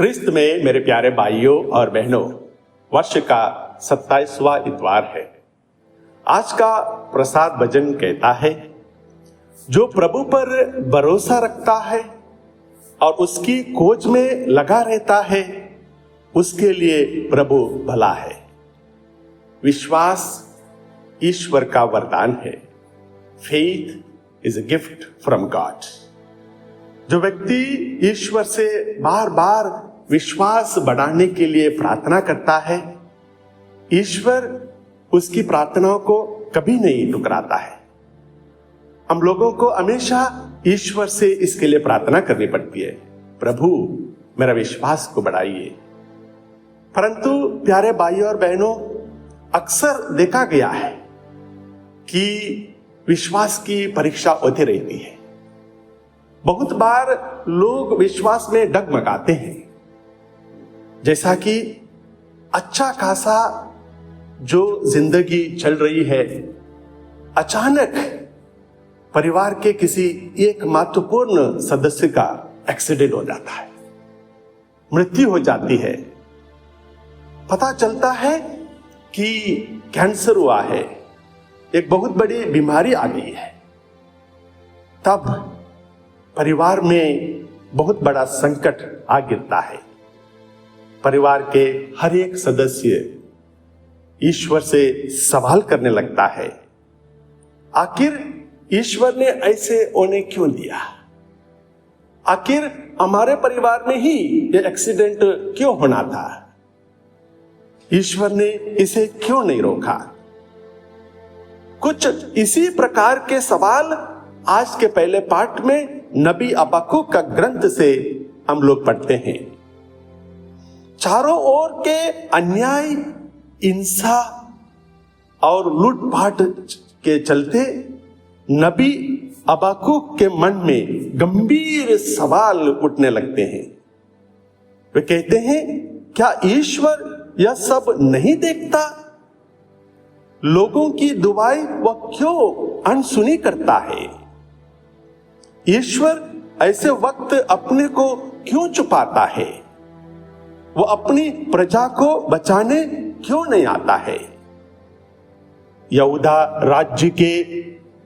ख्रिस्त में मेरे प्यारे भाइयों और बहनों, वर्ष का 27वां इतवार है। आज का प्रसाद भजन कहता है, जो प्रभु पर भरोसा रखता है और उसकी खोज में लगा रहता है, उसके लिए प्रभु भला है। विश्वास ईश्वर का वरदान है। Faith is a gift from God. जो व्यक्ति ईश्वर से बार बार विश्वास बढ़ाने के लिए प्रार्थना करता है, ईश्वर उसकी प्रार्थनाओं को कभी नहीं ठुकराता है। हम लोगों को हमेशा ईश्वर से इसके लिए प्रार्थना करनी पड़ती है, प्रभु मेरा विश्वास को बढ़ाइए। परंतु प्यारे भाइयों और बहनों, अक्सर देखा गया है कि विश्वास की परीक्षा होती रहती है। बहुत बार लोग विश्वास में डगमगाते हैं, जैसा कि अच्छा खासा जो जिंदगी चल रही है, अचानक परिवार के किसी एक महत्वपूर्ण सदस्य का एक्सीडेंट हो जाता है, मृत्यु हो जाती है। पता चलता है कि कैंसर हुआ है, एक बहुत बड़ी बीमारी आ गई है। तब परिवार में बहुत बड़ा संकट आ गिरता है। परिवार के हर एक सदस्य ईश्वर से सवाल करने लगता है, आखिर ईश्वर ने ऐसे होने क्यों दिया? आखिर हमारे परिवार में ही ये एक्सीडेंट क्यों होना था? ईश्वर ने इसे क्यों नहीं रोका? कुछ इसी प्रकार के सवाल आज के पहले पाठ में नबी हबक्कुक का ग्रंथ से हम लोग पढ़ते हैं। चारों ओर के अन्याय, हिंसा और लूटपाट के चलते नबी हबक्कुक के मन में गंभीर सवाल उठने लगते हैं। वे कहते हैं, क्या ईश्वर यह सब नहीं देखता? लोगों की दुआएं वह क्यों अनसुनी करता है? ईश्वर ऐसे वक्त अपने को क्यों छुपाता है? वो अपनी प्रजा को बचाने क्यों नहीं आता है? यहूदा राज्य के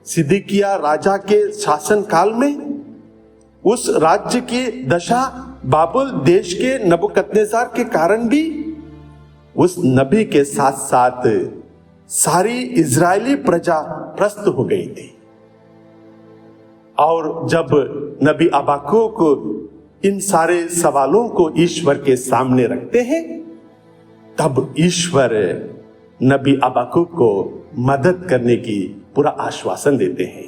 सिदकिय्याह राजा के शासन काल में उस राज्य की दशा बाबुल देश के नबूकदनेस्सर के कारण भी उस नबी के साथ साथ सारी इजरायली प्रजा त्रस्त हो गई थी। और जब नबी हबक्कुक इन सारे सवालों को ईश्वर के सामने रखते हैं, तब ईश्वर नबी हबक्कुक को मदद करने की पूरा आश्वासन देते हैं।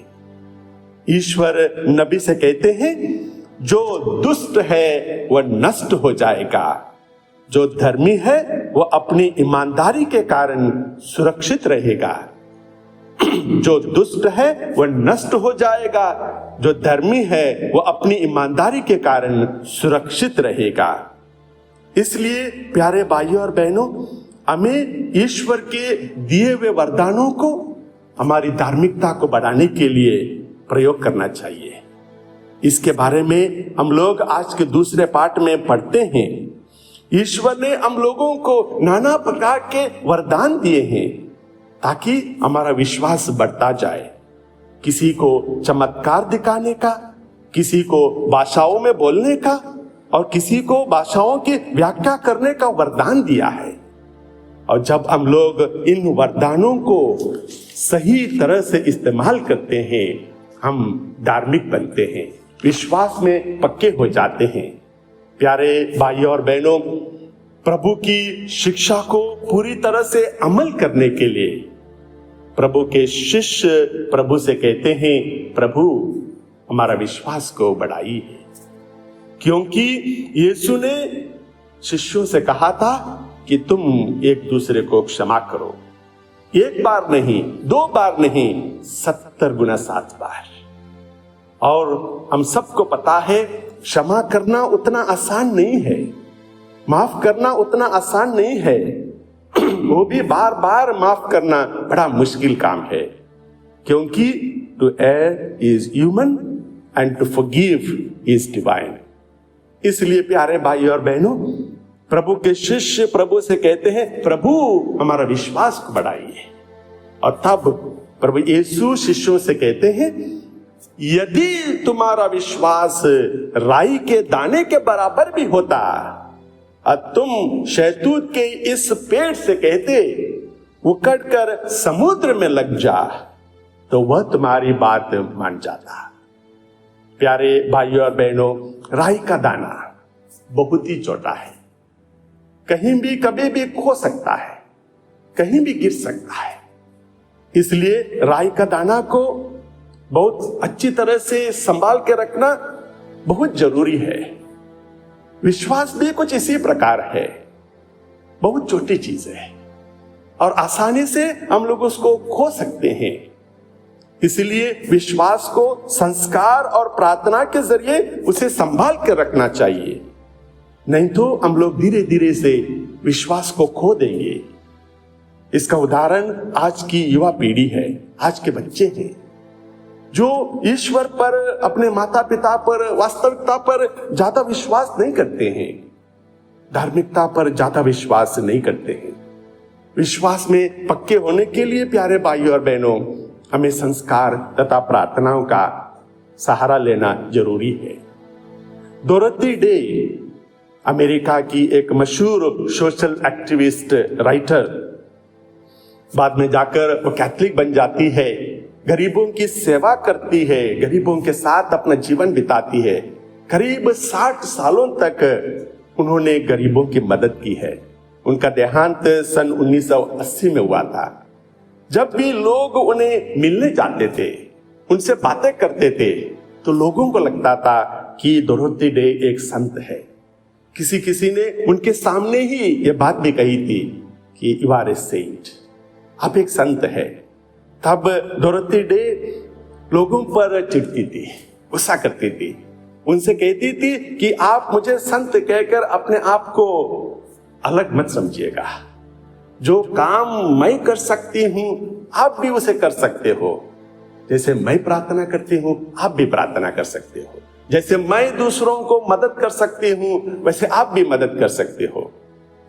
ईश्वर नबी से कहते हैं, जो दुष्ट है वह नष्ट हो जाएगा, जो धर्मी है वह अपनी ईमानदारी के कारण सुरक्षित रहेगा। जो दुष्ट है वह नष्ट हो जाएगा, जो धर्मी है वह अपनी ईमानदारी के कारण सुरक्षित रहेगा। इसलिए प्यारे भाइयों और बहनों, हमें ईश्वर के दिए हुए वरदानों को हमारी धार्मिकता को बढ़ाने के लिए प्रयोग करना चाहिए। इसके बारे में हम लोग आज के दूसरे पाठ में पढ़ते हैं। ईश्वर ने हम लोगों को नाना प्रकार के वरदान दिए हैं ताकि हमारा विश्वास बढ़ता जाए। किसी को चमत्कार दिखाने का, किसी को भाषाओं में बोलने का और किसी को भाषाओं की व्याख्या करने का वरदान दिया है। और जब हम लोग इन वरदानों को सही तरह से इस्तेमाल करते हैं, हम धार्मिक बनते हैं, विश्वास में पक्के हो जाते हैं। प्यारे भाइयों और बहनों, प्रभु की शिक्षा को पूरी तरह से अमल करने के लिए प्रभु के शिष्य प्रभु से कहते हैं, प्रभु हमारा विश्वास को बढ़ाइए। क्योंकि यीशु ने शिष्यों से कहा था कि तुम एक दूसरे को क्षमा करो, एक बार नहीं, 2 बार नहीं, 70 गुना 7 बार। और हम सबको पता है, क्षमा करना उतना आसान नहीं है, माफ करना उतना आसान नहीं है, वो भी बार बार माफ करना बड़ा मुश्किल काम है। क्योंकि to err is human and to forgive is divine. इसलिए प्यारे भाई और बहनों, प्रभु के शिष्य प्रभु से कहते हैं, प्रभु हमारा विश्वास को बढ़ाइए। और तब प्रभु यीशु शिष्यों से कहते हैं, यदि तुम्हारा विश्वास राई के दाने के बराबर भी होता और तुम शहतूत के इस पेड़ से कहते उकड़ कर समुद्र में लग जा, तो वह तुम्हारी बात मान जाता। प्यारे भाइयों और बहनों, राई का दाना बहुत ही छोटा है, कहीं भी कभी भी खो सकता है, कहीं भी गिर सकता है। इसलिए राई का दाना को बहुत अच्छी तरह से संभाल के रखना बहुत जरूरी है। विश्वास भी कुछ इसी प्रकार है, बहुत छोटी चीज है और आसानी से हम लोग उसको खो सकते हैं। इसलिए विश्वास को संस्कार और प्रार्थना के जरिए उसे संभाल के रखना चाहिए, नहीं तो हम लोग धीरे धीरे से विश्वास को खो देंगे। इसका उदाहरण आज की युवा पीढ़ी है, आज के बच्चे हैं जो ईश्वर पर, अपने माता पिता पर, वास्तविकता पर ज्यादा विश्वास नहीं करते हैं, धार्मिकता पर ज्यादा विश्वास नहीं करते हैं। विश्वास में पक्के होने के लिए प्यारे भाइयों और बहनों, हमें संस्कार तथा प्रार्थनाओं का सहारा लेना जरूरी है। डोरोथी डे अमेरिका की एक मशहूर सोशल एक्टिविस्ट राइटर, बाद में जाकर वो कैथलिक बन जाती है, गरीबों की सेवा करती है, गरीबों के साथ अपना जीवन बिताती है। करीब 60 सालों तक उन्होंने गरीबों की मदद की है। उनका देहांत सन 1980 में हुआ था। जब भी लोग उन्हें मिलने जाते थे, उनसे बातें करते थे, तो लोगों को लगता था कि डोरोथी डे एक संत है। किसी किसी ने उनके सामने ही ये बात भी कही थी कि यू आर ए सेंट, आप एक संत है। तब डोरोथी डे लोगों पर चिढ़ती थी, गुस्सा करती थी, उनसे कहती थी कि आप मुझे संत कहकर अपने आप को अलग मत समझिएगा। जो काम मैं कर सकती हूं आप भी उसे कर सकते हो। जैसे मैं प्रार्थना करती हूं आप भी प्रार्थना कर सकते हो। जैसे मैं दूसरों को मदद कर सकती हूं वैसे आप भी मदद कर सकते हो।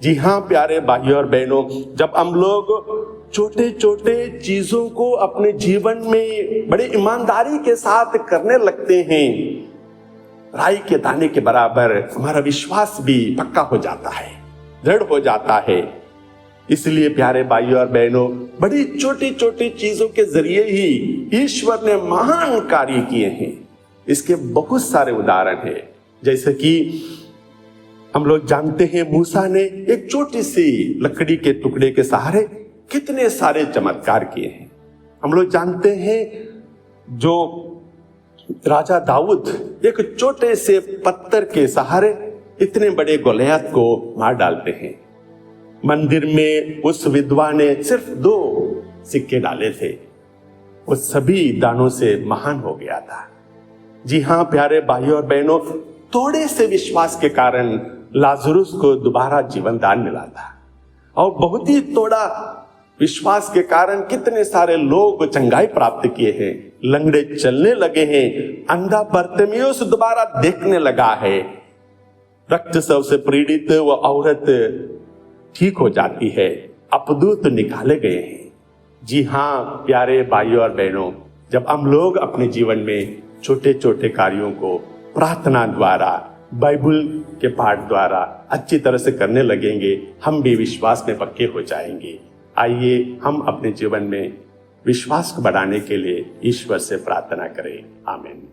जी हाँ प्यारे भाइयों और बहनों, जब हम लोग छोटे छोटे चीजों को अपने जीवन में बड़े ईमानदारी के साथ करने लगते हैं, राई के दाने के बराबर हमारा विश्वास भी पक्का हो जाता है, दृढ़ हो जाता है। इसलिए प्यारे भाइयों और बहनों, बड़ी छोटी छोटी चीजों के जरिए ही ईश्वर ने महान कार्य किए हैं। इसके बहुत सारे उदाहरण हैं। जैसे कि हम लोग जानते हैं, मूसा ने एक छोटी सी लकड़ी के टुकड़े के सहारे कितने सारे चमत्कार किए हैं। हम लोग जानते हैं जो राजा दाऊद एक छोटे से पत्थर के सहारे इतने बड़े गोलियत को मार डालते हैं। मंदिर में उस विधवा ने सिर्फ 2 सिक्के डाले थे, वो सभी दानों से महान हो गया था। जी हाँ प्यारे भाइयों और बहनों, थोड़े से विश्वास के कारण लाजरुस को दोबारा जीवन दान मिला था, और बहुत ही थोड़ा विश्वास के कारण कितने सारे लोग चंगाई प्राप्त किए हैं। लंगड़े चलने लगे हैं, अंधा बर्तिमेउस दोबारा देखने लगा है, रक्तस्राव से पीड़ित वो औरत ठीक हो जाती है, अपदूत निकाले गए हैं। जी हाँ प्यारे भाइयों और बहनों, जब हम लोग अपने जीवन में छोटे छोटे कार्यों को प्रार्थना द्वारा, बाइबल के पाठ द्वारा अच्छी तरह से करने लगेंगे, हम भी विश्वास में पक्के हो जाएंगे। आइए हम अपने जीवन में विश्वास को बढ़ाने के लिए ईश्वर से प्रार्थना करें। आमीन।